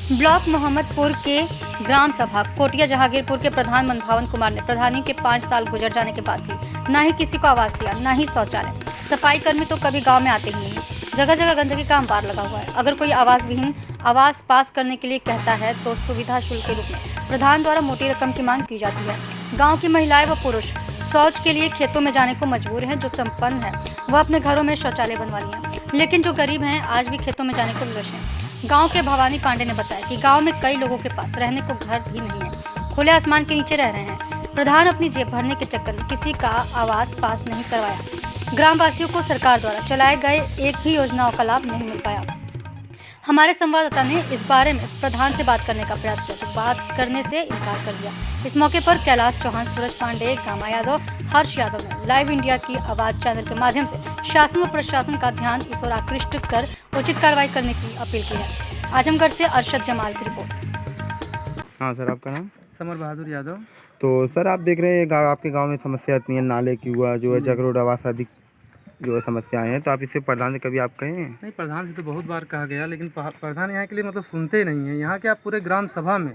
Block Mohammadpur के ग्राम सभा कोटिया जहांगीरपुर के प्रधान मनभावन कुमार ने प्रधानी के 5 साल गुजर जाने के बाद भी न ही किसी को आवास दिया, न ही शौचालय। सफाई कर्मी तो कभी गांव में आते ही नहीं। जगह जगह गंदगी का अंबार लगा हुआ है। अगर कोई आवास विहीन आवास पास करने के लिए कहता है तो सुविधा शुल्क के रूप में प्रधान द्वारा मोटी रकम की मांग की जाती है। गाँव की महिलाएं व पुरुष शौच के लिए खेतों में जाने को मजबूर हैं। जो संपन्न है वह अपने घरों में शौचालय बनवा लिया, लेकिन जो गरीब हैं आज भी खेतों में जाने को विवश हैं। गांव के भवानी पांडे ने बताया कि गांव में कई लोगों के पास रहने को घर भी नहीं है, खुले आसमान के नीचे रह रहे हैं। प्रधान अपनी जेब भरने के चक्कर में किसी का आवास पास नहीं करवाया। ग्रामवासियों को सरकार द्वारा चलाए गए एक भी योजनाओं का लाभ नहीं मिल पाया। हमारे संवाददाता ने इस बारे में प्रधान से बात करने का प्रयास किया तो बात करने से इनकार कर दिया। इस मौके पर कैलाश चौहान, सूरज पांडे, गामा यादव, हर्ष यादव ने लाइव इंडिया की आवाज चैनल के माध्यम से शासन व प्रशासन का ध्यान इस ओर आकृष्ट कर उचित कार्रवाई करने की अपील की है। आजमगढ़ से अरशद जमाल की रिपोर्ट। हाँ सर, आपका नाम? समर बहादुर यादव। तो सर, आप देख रहे हैं आपके गांव में समस्या इतनी है, नाले की हुआ जो है, जगरोड आवास आदि जो है समस्याएं हैं, तो आप इससे प्रधान से कभी आप कहे हैं? नहीं, प्रधान से तो बहुत बार कहा गया, लेकिन प्रधान यहाँ के लिए मतलब सुनते नहीं हैं। यहाँ के आप पूरे ग्राम सभा में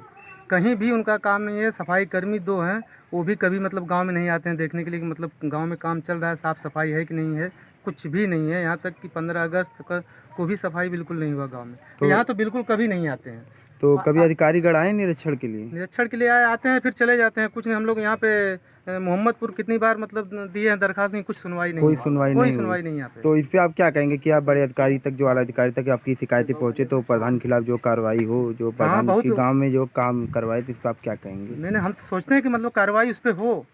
कहीं भी उनका काम नहीं है। सफाई कर्मी 2 हैं, वो भी कभी मतलब गांव में नहीं आते हैं देखने के लिए कि मतलब गांव में काम चल रहा है, साफ़ सफाई है कि नहीं है, कुछ भी नहीं है। यहाँ तक कि 15 अगस्त को भी सफाई बिल्कुल नहीं हुआ गाँव में। तो यहाँ तो बिल्कुल कभी नहीं आते हैं। तो कभी अधिकारीगण आए निरीक्षण के लिए? निरीक्षण के लिए आते हैं, फिर चले जाते हैं। कुछ नहीं, हम लोग यहाँ पे मोहम्मदपुर कितनी बार मतलब दिए हैं दरखास्त, नहीं, कुछ सुनवाई नहीं, कोई सुनवाई नहीं यहाँ पे। तो इस पे आप क्या कहेंगे कि आप बड़े अधिकारी तक, जो आला अधिकारी तक आपकी शिकायतें पहुंचे तो प्रधान के खिलाफ जो कार्रवाई हो, जो प्रधान की गांव में जो काम करवाए, तो इस पर आप क्या कहेंगे? नहीं, हम तो सोचते हैं कि मतलब कार्रवाई उस पर हो,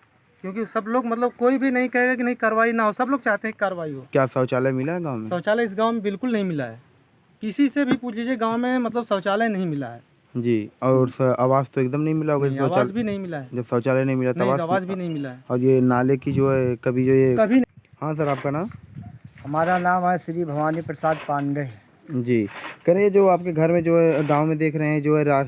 क्योंकि सब लोग मतलब कोई भी नहीं कहेगा कि नहीं कार्रवाई ना हो। सब लोग चाहते हैं कि कार्रवाई हो। क्या शौचालय मिला है गाँव में? शौचालय इस गाँव में बिल्कुल नहीं मिला है। किसी से भी पूछ लीजिए, गाँव में मतलब शौचालय नहीं मिला है जी। और आवास तो एकदम नहीं मिला होगा? आवास भी नहीं मिला है। जब शौचालय नहीं मिला तो आवास भी नहीं मिला है। और ये नाले की जो है कभी नहीं। हाँ सर, आपका नाम? हमारा नाम है श्री भवानी प्रसाद पांडे जी। कह रहे जो आपके घर में जो है गांव में देख रहे हैं जो है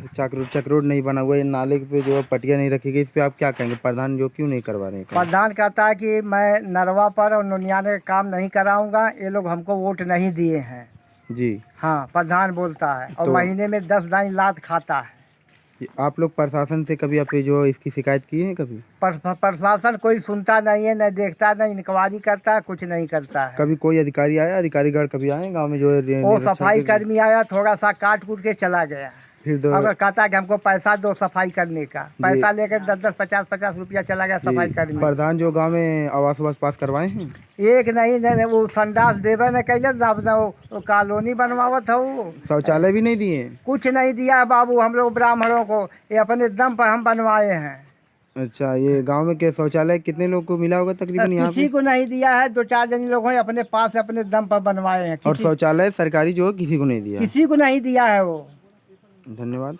चक्रोड नहीं बना हुआ है, नाले पे जो है पटिया नहीं रखी गई, इस पे आप क्या कहेंगे? प्रधान जो क्यों नहीं करवा रहे हैं? प्रधान कहता है कि मैं नरवा पर और नुनियाने का काम नहीं कराऊंगा, ये लोग हमको वोट नहीं दिए हैं। जी हाँ, प्रधान बोलता है, और महीने में 10 दानी लात खाता है। आप लोग प्रशासन से कभी आप जो इसकी शिकायत की है कभी? प्रशासन कोई सुनता नहीं है, न देखता, न इंक्वायरी करता है, कुछ नहीं करता है। कभी कोई अधिकारी आया, अधिकारीगण कभी आए गांव में जो है? वो सफाई कर्मी आया, थोड़ा सा काट कूट के चला गया। फिर अगर कहता है कि हमको पैसा दो सफाई करने का, पैसा लेकर 10-10, 50-50 रुपया चला गया सफाई कर्मी। प्रधान जो गांव में आवास पास करवाए हैं? एक नहीं, वो संडास देवे न कैले, वो कॉलोनी बनवावत हो। शौचालय भी नहीं दिए? कुछ नहीं दिया है बाबू, हम लोग ब्राह्मणों को, ये अपने दम पर हम बनवाए हैं। अच्छा, ये गांव में के शौचालय कितने लोग को मिला होगा तकरीबन? यहाँ किसी को नहीं दिया है, 2-4 जन लोग हैं अपने पास अपने दम पर बनवाए हैं। और शौचालय सरकारी जो है किसी को नहीं दिया? किसी को नहीं दिया है वो। धन्यवाद।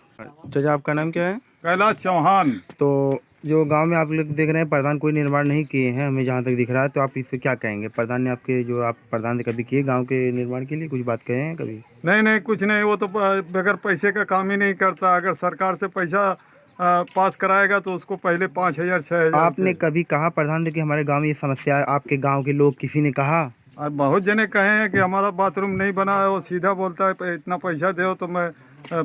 चाचा, आपका नाम क्या है? कैलाश चौहान। तो जो गांव में आप लोग देख रहे हैं प्रधान कोई निर्माण नहीं किए हैं, हमें जहां तक दिख रहा है, तो आप इस पे क्या कहेंगे? प्रधान ने आपके जो आप प्रधान ने कभी किए गांव के निर्माण के लिए कुछ बात कहे हैं कभी? नहीं, कुछ नहीं, वो तो बगैर पैसे का काम ही नहीं करता। अगर सरकार से पैसा पास कराएगा तो उसको पहले 5,000 6,000। आपने कभी कहा प्रधान से कि हमारे गाँव में ये समस्या है? आपके गाँव के लोग किसी ने कहा? और बहुत जने कहे हैं कि हमारा बाथरूम नहीं बना है। वो सीधा बोलता है इतना पैसा दो तो मैं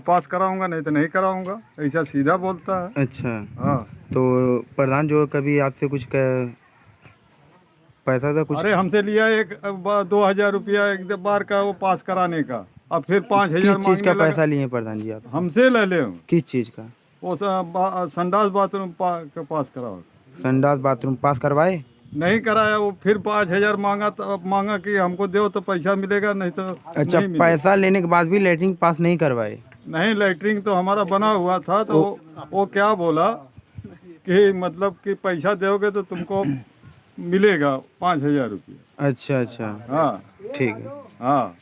पास कराऊंगा, नहीं तो नहीं कराऊंगा, ऐसा सीधा बोलता है। अच्छा। हाँ, तो प्रधान जो कभी आपसे कुछ पैसा था कुछ? अरे हमसे लिया 2,000 रुपया एक बार का वो पास कराने का, अब फिर 5,000 किस चीज का पैसा लिए प्रधान जी आप? हमसे ले ले। किस चीज का? वो संडास बाथरूम पास कराओ। संडास बाथरूम पास करवाए? नहीं कराया। वो फिर 5,000 मांगा कि हमको दो तो पैसा मिलेगा, नहीं तो अच्छा, नहीं पैसा लेने के बाद भी लेटरिन पास नहीं करवाए? नहीं, लेटरिन तो हमारा बना हुआ था। तो वो क्या बोला कि मतलब कि पैसा दोगे तो तुमको मिलेगा 5,000 रुपया। अच्छा। हाँ ठीक है। हाँ।